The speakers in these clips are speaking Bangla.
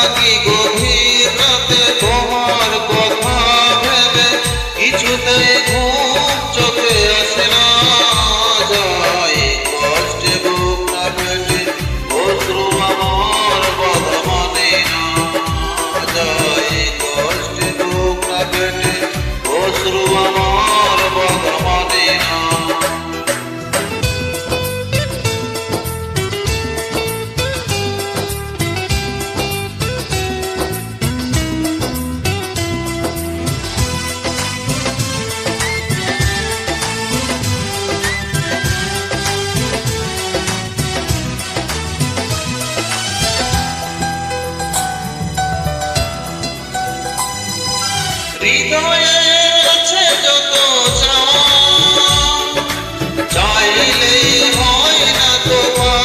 জাগি গভীর রাতে তোমার কথা ভেবে, কিছুতেই ঘুম চোখে আসে না। যায় কষ্টে বুক না পেটে, অশ্রু আমার বাধা মানে না। যায় কষ্টে বুক না পেটে, অশ্রু আমার বাধা মানে না। হৃদয়ে আছে যত চাওয়া, চাইলেই হয় না তো পাওয়া।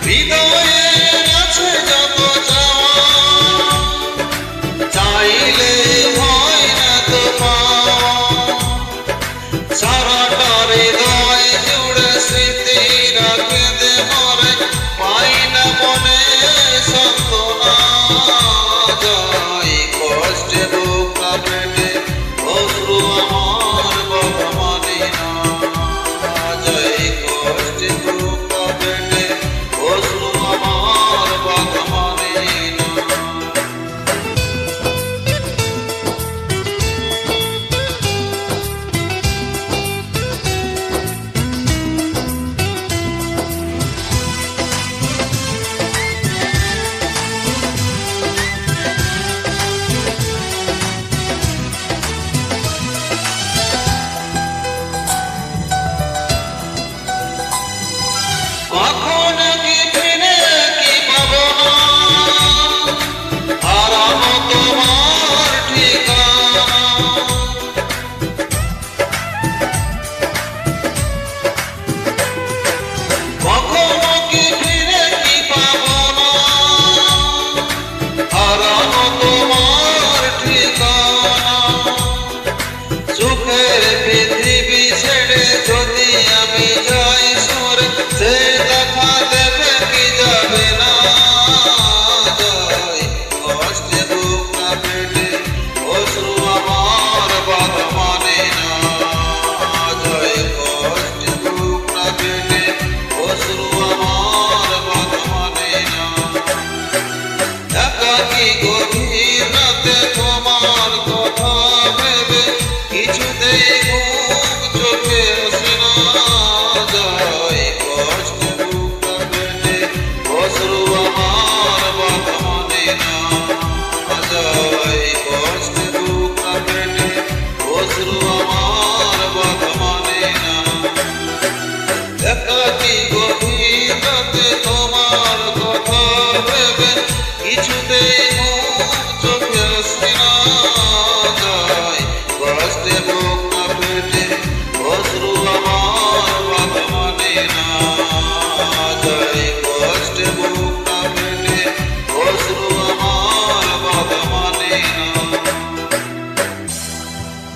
হৃদয়ে আছে যত চাওয়া, চাইলেই হয় না তো পাওয়া। সারাটা হৃদয় জুড়ে স্মৃতি রাখে দে মরে, পাই না মনে সান্ত্বনা। যায় কষ্টে বুক না পেটে, অশ্রু আমার বাধা মানে না। যায় কষ্টে বুক না পেটে, অশ্রু আমার বাধা মানে না। কথা